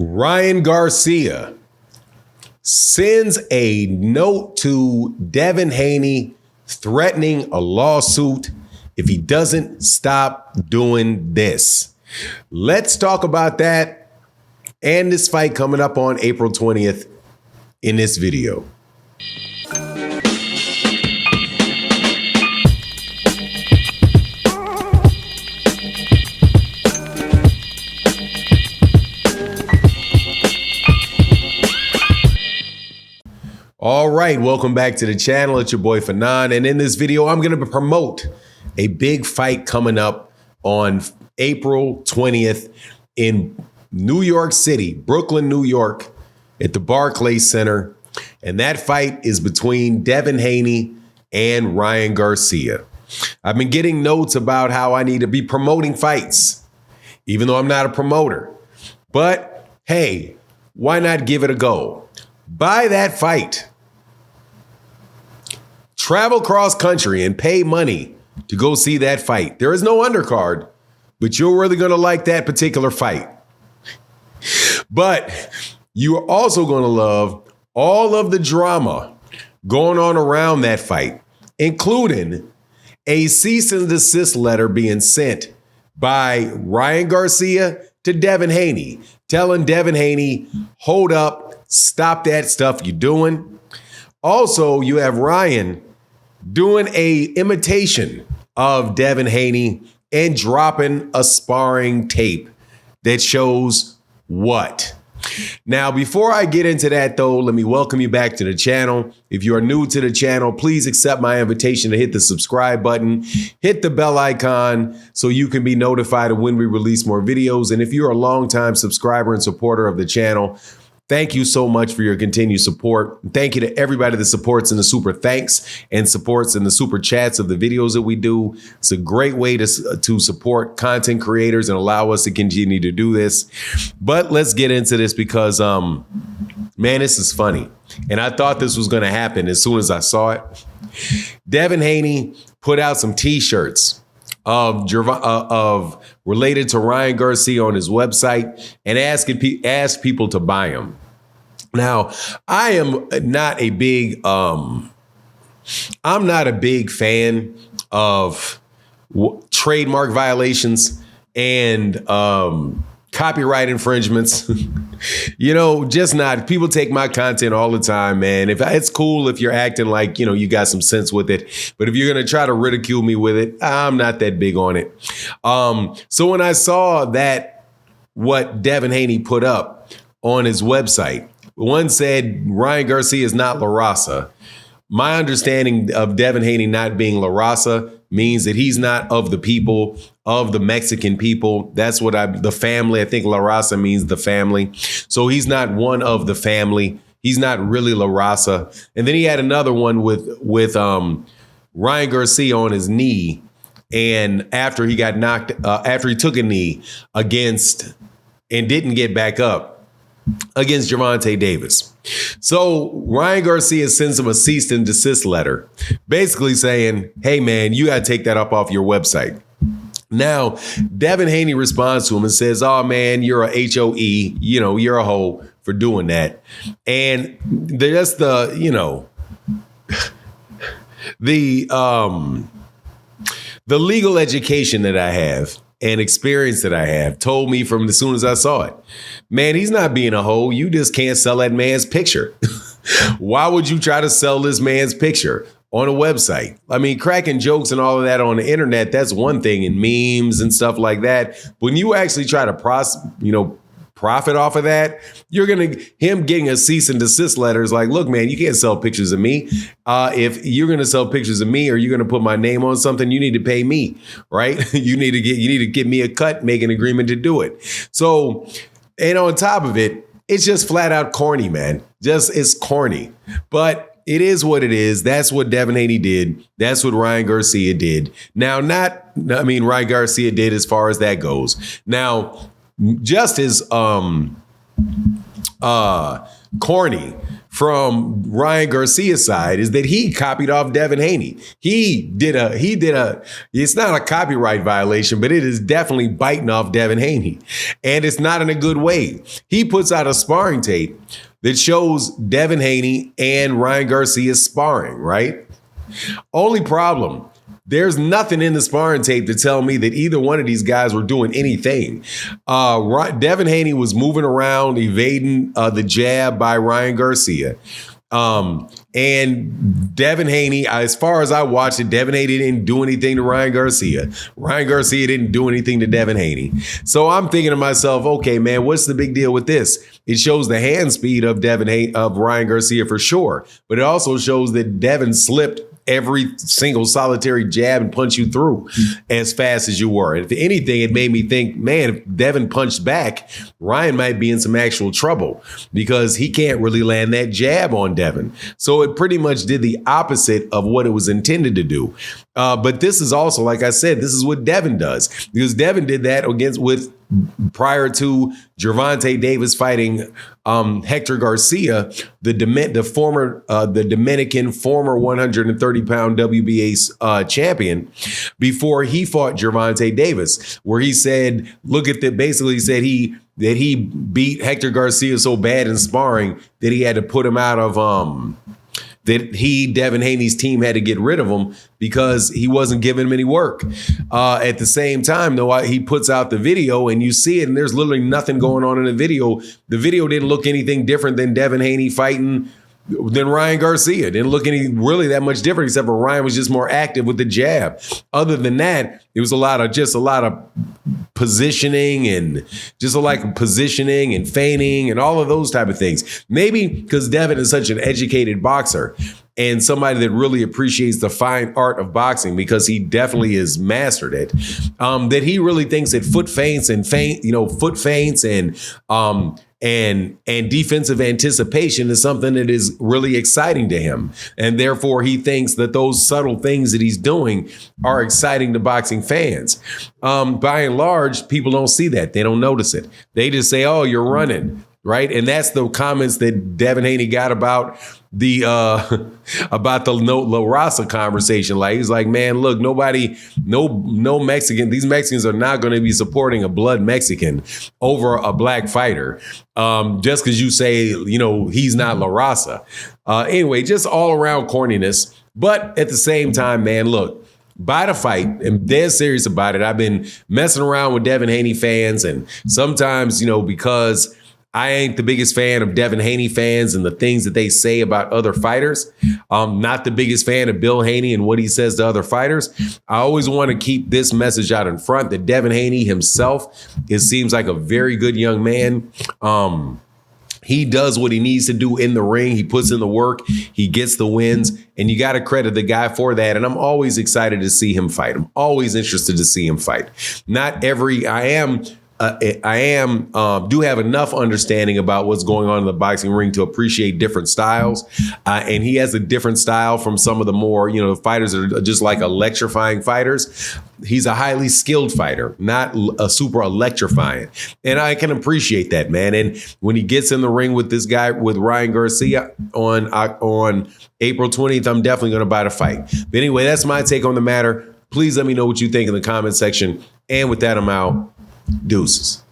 Ryan Garcia sends a note to Devin Haney threatening a lawsuit if he doesn't stop doing this. Let's talk about that and this fight coming up on April 20th in this video. All right, welcome back to the channel. It's your boy Fanon, and in this video, I'm going to promote a big fight coming up on April 20th in New York City, Brooklyn, New York, at the Barclays Center. And that fight is between Devin Haney and Ryan Garcia. I've been getting notes about how I need to be promoting fights, even though I'm not a promoter. But hey, why not give it a go? Buy that fight. Travel cross country and pay money to go see that fight. There is no undercard, but you're really going to like that particular fight. But you are also going to love all of the drama going on around that fight, including a cease and desist letter being sent by Ryan Garcia to Devin Haney, telling Devin Haney, hold up, stop that stuff you're doing. Also, you have Ryan doing a imitation of Devin Haney and dropping a sparring tape that shows what? Now, before I get into that, though, let me welcome you back to the channel. If you are new to the channel, please accept my invitation to hit the subscribe button, hit the bell icon so you can be notified of when we release more videos. And if you're a longtime subscriber and supporter of the channel, thank you so much for your continued support. Thank you to everybody that supports in the super thanks and supports in the super chats of the videos that we do. It's a great way to support content creators and allow us to continue to do this. But let's get into this because, man, this is funny. And I thought this was going to happen as soon as I saw it. Devin Haney put out some T-shirts of related to Ryan Garcia on his website and asked people to buy them. Now, I am not a big fan of trademark violations and copyright infringements. You know, just not. People take my content all the time, man. It's cool if you're acting like, you know, you got some sense with it. But if you're going to try to ridicule me with it, I'm not that big on it. So when I saw that, what Devin Haney put up on his website, one said Ryan Garcia is not La Raza. My understanding of Devin Haney not being La Raza means that he's not of the people, of the Mexican people. That's what the family. I think La Raza means the family. So he's not one of the family. He's not really La Raza. And then he had another one with Ryan Garcia on his knee. And after he got knocked, after he took a knee against and didn't get back up against Gervonta Davis. So Ryan Garcia sends him a cease and desist letter, basically saying, hey, man, you got to take that up off your website. Now, Devin Haney responds to him and says, oh, man, you're a HOE. You know, you're a hoe for doing that. And there's the, you know, the legal education that I have and experience that I have told me from as soon as I saw it, man, he's not being a hoe. You just can't sell that man's picture. Why would you try to sell this man's picture on a website? I mean, cracking jokes and all of that on the internet, that's one thing, and memes and stuff like that. When you actually try to profit off of that, him getting a cease and desist letter is like, look, man, you can't sell pictures of me. If you're going to sell pictures of me or you're going to put my name on something, you need to pay me, right? You need to give me a cut, make an agreement to do it. So, and on top of it, it's just flat out corny, man. It's corny, but it is what it is. That's what Devin Haney did. That's what Ryan Garcia did. Now, Ryan Garcia did as far as that goes. Now, just as corny from Ryan Garcia's side is that he copied off Devin Haney. It's not a copyright violation, but it is definitely biting off Devin Haney. And it's not in a good way. He puts out a sparring tape that shows Devin Haney and Ryan Garcia sparring, right? Only problem, there's nothing in the sparring tape to tell me that either one of these guys were doing anything. Devin Haney was moving around, evading the jab by Ryan Garcia. And Devin Haney, as far as I watched it, Devin Haney didn't do anything to Ryan Garcia. Ryan Garcia didn't do anything to Devin Haney. So I'm thinking to myself, okay, man, what's the big deal with this? It shows the hand speed of Ryan Garcia for sure, but it also shows that Devin slipped every single solitary jab and punch you through as fast as you were. And if anything, it made me think, man, if Devin punched back, Ryan might be in some actual trouble because he can't really land that jab on Devin. So it pretty much did the opposite of what it was intended to do. But this is also, like I said, this is what Devin does, because Devin did that prior to Gervonta Davis fighting Hector Garcia, the Dominican former 130-pound WBA champion, before he fought Gervonta Davis, where he said, basically said that he beat Hector Garcia so bad in sparring that he had to put him out of Devin Haney's team had to get rid of him because he wasn't giving him any work. At the same time, though, he puts out the video and you see it, and there's literally nothing going on in the video. The video didn't look anything different than Devin Haney fighting than Ryan Garcia. It didn't look really that much different, except for Ryan was just more active with the jab. Other than that, it was a lot of positioning and positioning and feigning and all of those type of things. Maybe because Devin is such an educated boxer and somebody that really appreciates the fine art of boxing, because he definitely has mastered it, that he really thinks that foot feints and defensive anticipation is something that is really exciting to him. And therefore, he thinks that those subtle things that he's doing are exciting to boxing fans. By and large, people don't see that. They don't notice it. They just say, oh, you're running, right? And that's the comments that Devin Haney got about the La Raza conversation. Like, he's like, man, look, no Mexican, these Mexicans are not going to be supporting a blood Mexican over a black fighter. Just because you say, he's not La Raza. Anyway, just all around corniness. But at the same time, man, look, buy the fight. I'm dead serious about it. I've been messing around with Devin Haney fans, and sometimes, because I ain't the biggest fan of Devin Haney fans and the things that they say about other fighters. Not the biggest fan of Bill Haney and what he says to other fighters. I always want to keep this message out in front that Devin Haney himself, it seems like a very good young man. He does what he needs to do in the ring. He puts in the work. He gets the wins. And you got to credit the guy for that. And I'm always excited to see him fight. I'm always interested to see him fight. Do have enough understanding about what's going on in the boxing ring to appreciate different styles. And he has a different style from some of the more, fighters that are just like electrifying fighters. He's a highly skilled fighter, not a super electrifying. And I can appreciate that, man. And when he gets in the ring with this guy, with Ryan Garcia on April 20th, I'm definitely going to buy the fight. But anyway, that's my take on the matter. Please let me know what you think in the comment section. And with that, I'm out. Deuces.